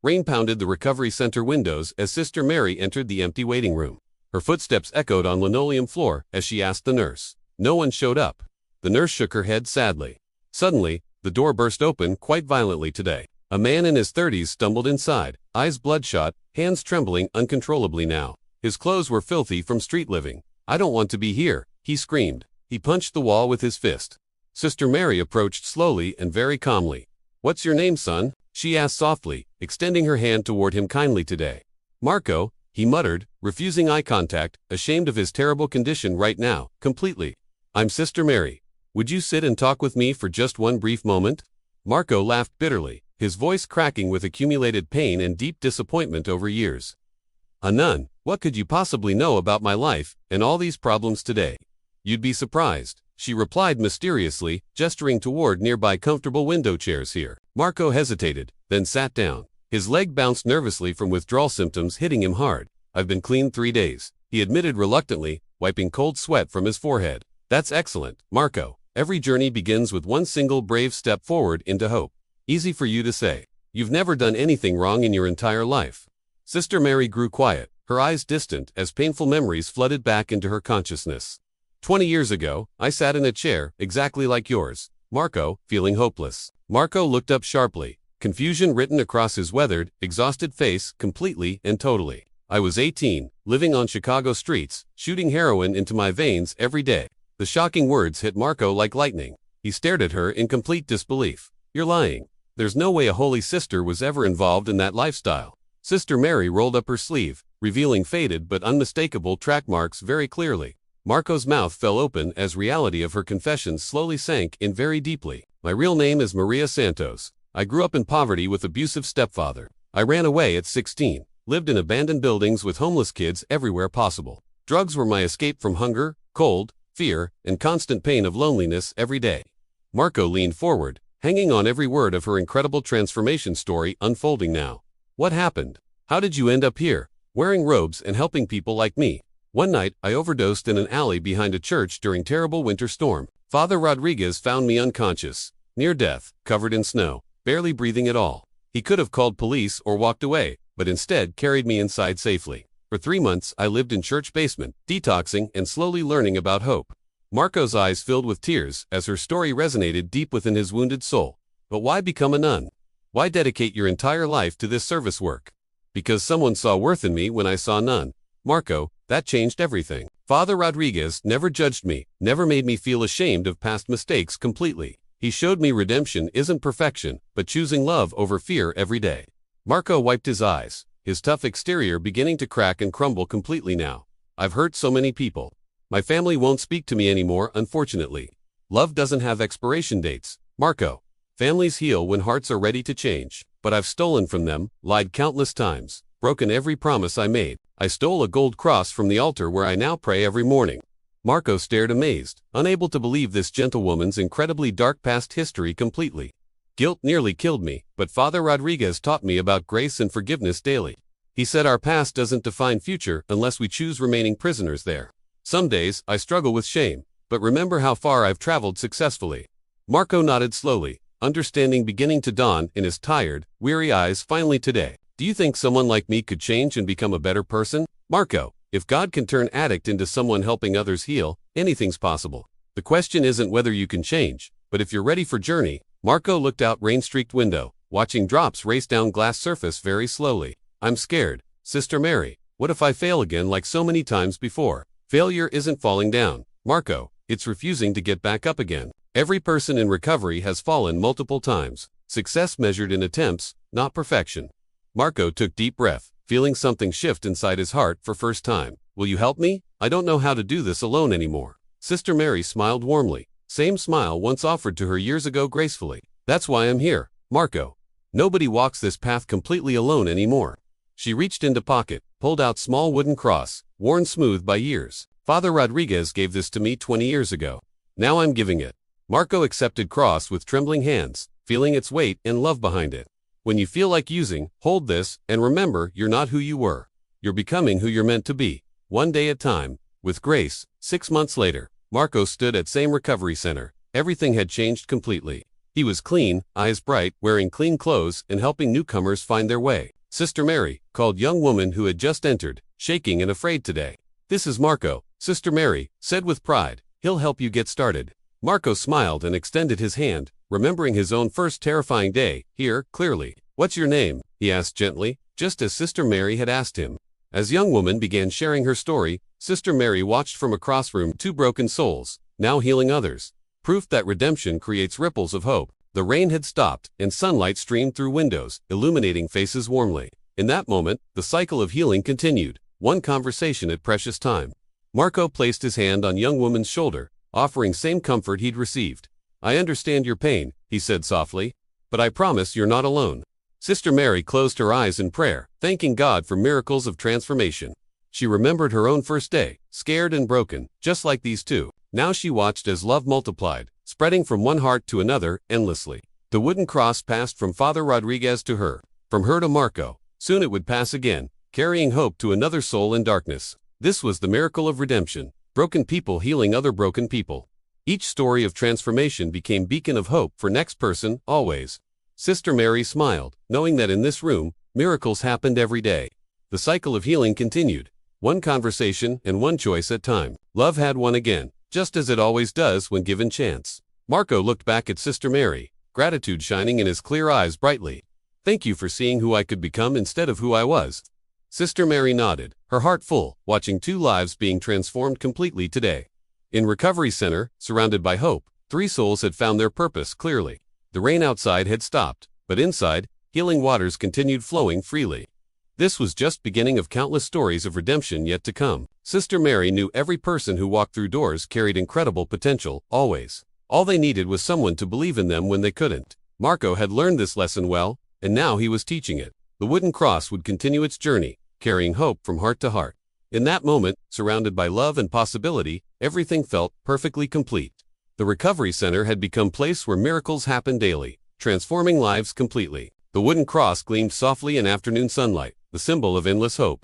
Rain pounded the recovery center windows as Sister Mary entered the empty waiting room. Her footsteps echoed on linoleum floor as she asked the nurse. No one showed up. The nurse shook her head sadly. Suddenly, the door burst open quite violently today. A man in his 30s stumbled inside, eyes bloodshot, hands trembling uncontrollably now. His clothes were filthy from street living. "I don't want to be here," he screamed. He punched the wall with his fist. Sister Mary approached slowly and very calmly. "What's your name, son?" she asked softly, extending her hand toward him kindly today. "Marco," he muttered, refusing eye contact, ashamed of his terrible condition right now, completely. "I'm Sister Mary. Would you sit and talk with me for just one brief moment?" Marco laughed bitterly, his voice cracking with accumulated pain and deep disappointment over years. "A nun, what could you possibly know about my life and all these problems today?" "You'd be surprised," she replied mysteriously, gesturing toward nearby comfortable window chairs here. Marco hesitated, then sat down. His leg bounced nervously from withdrawal symptoms hitting him hard. "I've been clean 3 days," he admitted reluctantly, wiping cold sweat from his forehead. "That's excellent, Marco. Every journey begins with one single brave step forward into hope. Easy for you to say. You've never done anything wrong in your entire life." Sister Mary grew quiet, her eyes distant as painful memories flooded back into her consciousness. 20 years ago, I sat in a chair, exactly like yours, Marco, feeling hopeless. Marco looked up sharply, confusion written across his weathered, exhausted face completely and totally. "I was 18, living on Chicago streets, shooting heroin into my veins every day." The shocking words hit Marco like lightning. He stared at her in complete disbelief. "You're lying. There's no way a holy sister was ever involved in that lifestyle." Sister Mary rolled up her sleeve, revealing faded but unmistakable track marks very clearly. Marco's mouth fell open as reality of her confession slowly sank in very deeply. "My real name is Maria Santos. I grew up in poverty with abusive stepfather. I ran away at 16, lived in abandoned buildings with homeless kids everywhere possible. Drugs were my escape from hunger, cold, fear, and constant pain of loneliness every day." Marco leaned forward, hanging on every word of her incredible transformation story unfolding now. "What happened? How did you end up here, wearing robes and helping people like me?" "One night, I overdosed in an alley behind a church during terrible winter storm. Father Rodriguez found me unconscious, near death, covered in snow, barely breathing at all. He could have called police or walked away, but instead carried me inside safely. For 3 months, I lived in church basement, detoxing and slowly learning about hope." Marco's eyes filled with tears as her story resonated deep within his wounded soul. "But why become a nun? Why dedicate your entire life to this service work?" "Because someone saw worth in me when I saw none. Marco, that changed everything. Father Rodriguez never judged me, never made me feel ashamed of past mistakes completely. He showed me redemption isn't perfection, but choosing love over fear every day." Marco wiped his eyes, his tough exterior beginning to crack and crumble completely now. "I've hurt so many people. My family won't speak to me anymore, unfortunately. Love doesn't have expiration dates, Marco. Families heal when hearts are ready to change. But I've stolen from them, lied countless times, broken every promise I made. I stole a gold cross from the altar where I now pray every morning." Marco stared amazed, unable to believe this gentlewoman's incredibly dark past history completely. "Guilt nearly killed me, but Father Rodriguez taught me about grace and forgiveness daily. He said our past doesn't define future unless we choose remaining prisoners there. Some days, I struggle with shame, but remember how far I've traveled successfully." Marco nodded slowly, understanding beginning to dawn in his tired, weary eyes finally today. "Do you think someone like me could change and become a better person?" "Marco, if God can turn addict into someone helping others heal, anything's possible. The question isn't whether you can change, but if you're ready for journey." Marco looked out rain-streaked window, watching drops race down glass surface very slowly. "I'm scared, Sister Mary. What if I fail again like so many times before?" "Failure isn't falling down, Marco. It's refusing to get back up again. Every person in recovery has fallen multiple times. Success measured in attempts, not perfection." Marco took deep breath, feeling something shift inside his heart for first time. "Will you help me? I don't know how to do this alone anymore." Sister Mary smiled warmly, same smile once offered to her years ago gracefully. "That's why I'm here, Marco. Nobody walks this path completely alone anymore." She reached into pocket, pulled out small wooden cross, worn smooth by years. "Father Rodriguez gave this to me 20 years ago. Now I'm giving it." Marco accepted cross with trembling hands, feeling its weight and love behind it. "When you feel like using, hold this, and remember you're not who you were. You're becoming who you're meant to be, one day at a time, with grace." 6 months later, Marco stood at same recovery center. Everything had changed completely. He was clean, eyes bright, wearing clean clothes and helping newcomers find their way. Sister Mary, called young woman who had just entered, shaking and afraid today. This is Marco, Sister Mary said with pride. He'll help you get started. Marco smiled and extended his hand, remembering his own first terrifying day here clearly. What's your name? He asked gently, just as Sister Mary had asked him. As young woman began sharing her story, Sister Mary watched from across room two broken souls, now healing others. Proof that redemption creates ripples of hope. The rain had stopped, and sunlight streamed through windows, illuminating faces warmly. In that moment, the cycle of healing continued, one conversation at precious time. Marco placed his hand on young woman's shoulder, offering same comfort he'd received. I understand your pain, he said softly, but I promise you're not alone. Sister Mary closed her eyes in prayer, thanking God for miracles of transformation. She remembered her own first day, scared and broken, just like these two. Now she watched as love multiplied, spreading from one heart to another, endlessly. The wooden cross passed from Father Rodriguez to her, from her to Marco. Soon it would pass again, carrying hope to another soul in darkness. This was the miracle of redemption, broken people healing other broken people. Each story of transformation became beacon of hope for next person, always. Sister Mary smiled, knowing that in this room, miracles happened every day. The cycle of healing continued, one conversation and one choice at a time. Love had won again, just as it always does when given chance. Marco looked back at Sister Mary, gratitude shining in his clear eyes brightly. Thank you for seeing who I could become instead of who I was. Sister Mary nodded, her heart full, watching two lives being transformed completely today. In Recovery Center, surrounded by hope, three souls had found their purpose clearly. The rain outside had stopped, but inside, healing waters continued flowing freely. This was just beginning of countless stories of redemption yet to come. Sister Mary knew every person who walked through doors carried incredible potential, always. All they needed was someone to believe in them when they couldn't. Marco had learned this lesson well, and now he was teaching it. The wooden cross would continue its journey, carrying hope from heart to heart. In that moment, surrounded by love and possibility, everything felt perfectly complete. The Recovery Center had become a place where miracles happened daily, transforming lives completely. The wooden cross gleamed softly in afternoon sunlight, the symbol of endless hope.